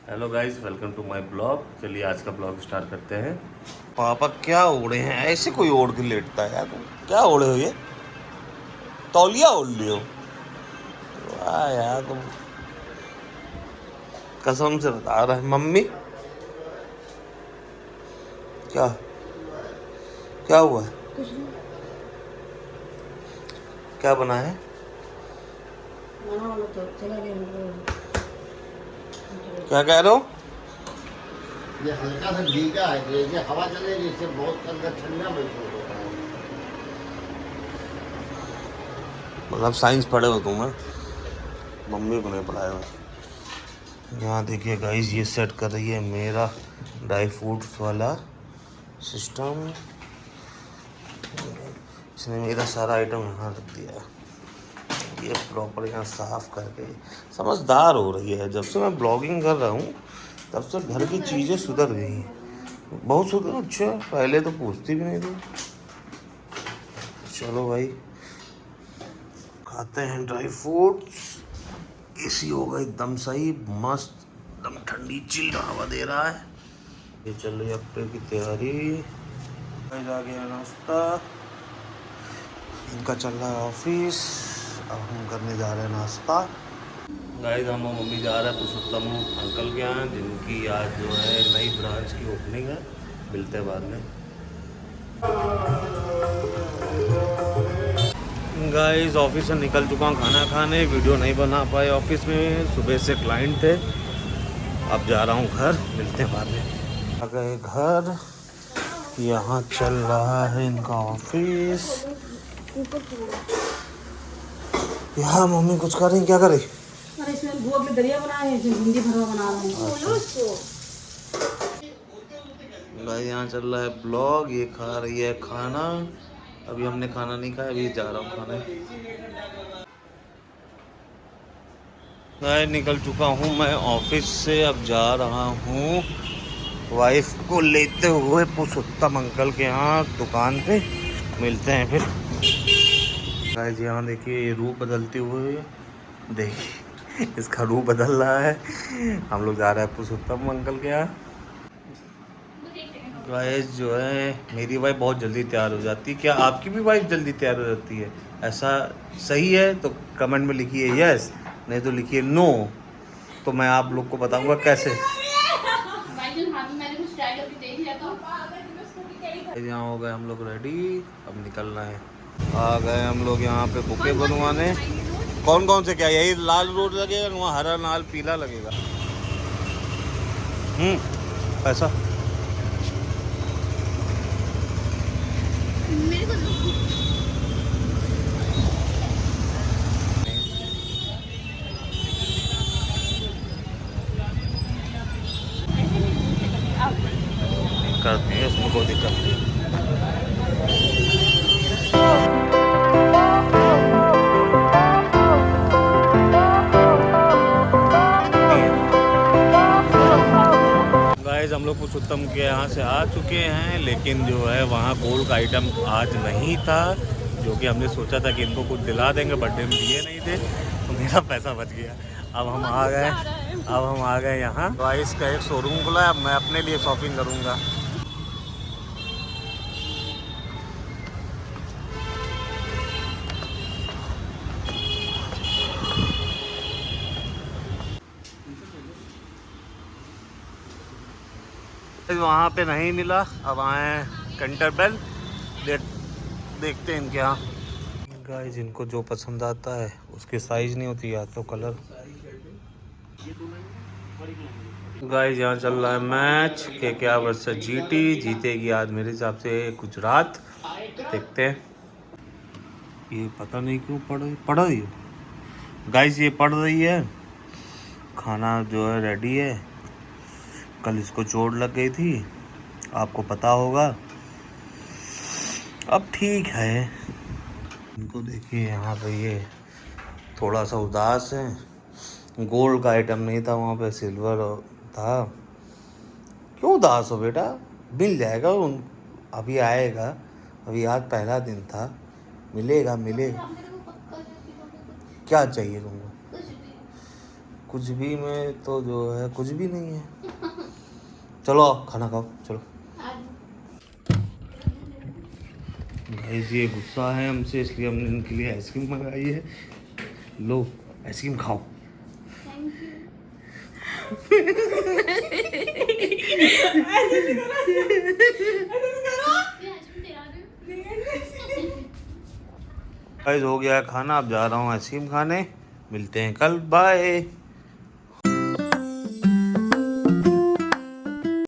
Hello guys, welcome to my blog. चलिए आज का ब्लॉग स्टार्ट करते हैं। पापा क्या ओढ़े हैं? ऐसे कोई ओढ़ के लेटता है यार? तुम क्या ओढ़े हो? ये तौलिया ओढ़ लियो? वाह यार तुम, कसम से बता रहा है। मम्मी क्या क्या हुआ है? कुछ नहीं। क्या बना है? खाना वाला तो चला गया क्या कह रहे हो? ये हल्का सा भीगा है, ये हवा चलेगी इससे बहुत अंदर ठंडा महसूस होता है। मतलब साइंस पढ़े हो तुम? मम्मी को नहीं पढ़ाया हो। यहाँ देखिए गाइस, ये सेट कर रही है मेरा ड्राई फ्रूट्स वाला सिस्टम। इसने मेरा सारा आइटम यहाँ रख दिया है। ये प्रॉपर यहाँ साफ करके समझदार हो रही है। जब से मैं ब्लॉगिंग कर रहा हूँ तब से घर की चीज़ें सुधर गई हैं, बहुत सुधर। अच्छा, पहले तो पूछती भी नहीं थी। चलो भाई, खाते हैं ड्राई फ्रूट्स। एसी होगा एकदम सही, मस्त, एकदम ठंडी चिल्ड हवा दे रहा है। ये चल रही है अपने की तैयारी। आ गया नाश्ता, इनका चल रहा है ऑफिस। अब हम करने जा रहे हैं नाश्ता। गाइस, हम मम्मी जा रहे हैं पुरुषोत्तम अंकल के यहाँ, जिनकी आज जो है नई ब्रांच की ओपनिंग है। मिलते हैं बाद में। गाइस, ऑफिस से निकल चुका हूँ खाना खाने। वीडियो नहीं बना पाए ऑफिस में, सुबह से क्लाइंट थे। अब जा रहा हूँ घर, मिलते हैं बाद में। आ गए घर, यहाँ चल रहा है इनका ऑफिस। यहाँ मम्मी कुछ कर रही, क्या कर रही? अरे इसमें बुआ के दरिया बनाए हैं, भिंडी भरवा बना रहे हैं। भाई यहाँ चल रहा है ब्लॉग, ये खा रही है खाना। अभी हमने खाना नहीं खाया, अभी जा रहा हूँ खाने। मैं निकल चुका हूँ मैं ऑफिस से, अब जा रहा हूँ वाइफ को लेते हुए पुरुषोत्तम अंकल के यहाँ दुकान पे। मिलते हैं फिर। गाइस, यहाँ देखिए ये रूप बदलते हुए, देखिए इसका रूप बदल रहा है। हम लोग जा रहे हैं पुरुषोत्तम अंकल के यहाँ। गाइस, जो है मेरी वाइफ बहुत जल्दी तैयार हो जाती है। क्या आपकी भी वाइफ जल्दी तैयार हो जाती है? ऐसा सही है तो कमेंट में लिखिए यस, नहीं तो लिखिए नो। तो मैं आप लोग को बताऊंगा कैसे। यहाँ हो गए हम लोग रेडी, अब निकलना है। आ गए हम लोग यहाँ पे बुके बनवाने। कौन कौन से? क्या यही लाल रोड लगेगा? वहाँ हरा लाल पीला लगेगा। पैसा करते हैं, उसमें कोई दिक्कत नहीं। गाइस, हम लोग पुरुषोत्तम के यहाँ से आ चुके हैं, लेकिन जो है वहाँ गोल्ड का आइटम आज नहीं था, जो कि हमने सोचा था कि इनको कुछ दिला देंगे, बर्थडे में दिए नहीं थे, तो मेरा पैसा बच गया। अब हम आ गए यहाँ। गाइस का एक शोरूम खुला है, अब मैं अपने लिए शॉपिंग करूँगा। वहाँ पे नहीं मिला, अब आए कैंटरबेल। देखते हैं इनके यहाँ। गाइस, इनको जो पसंद आता है उसके साइज नहीं होती, या तो कलर। गाइस, यहाँ चल रहा है मैच KKR वर्सेस GT। जीतेगी आज मेरे हिसाब से गुजरात। देखते हैं। ये पता नहीं क्यों पढ़ रही हो। गाइस, ये पढ़ रही है। खाना जो है रेडी है। कल इसको चोट लग गई थी, आपको पता होगा। अब ठीक है। इनको देखिए यहाँ पे, ये थोड़ा सा उदास है। गोल्ड का आइटम नहीं था वहाँ पे, सिल्वर था। क्यों उदास हो बेटा? मिल जाएगा अभी आएगा। अभी आज पहला दिन था, मिलेगा। क्या चाहिए तुमको? कुछ भी में तो जो है कुछ भी नहीं है। चलो आप खाना खाओ चलो। गाइस ये गुस्सा है हमसे इसलिए हमने इनके लिए आइसक्रीम मंगाई है। लो आइसक्रीम खाओ। गाइस हो गया है खाना, अब जा रहा हूँ आइसक्रीम खाने। मिलते हैं कल, बाय।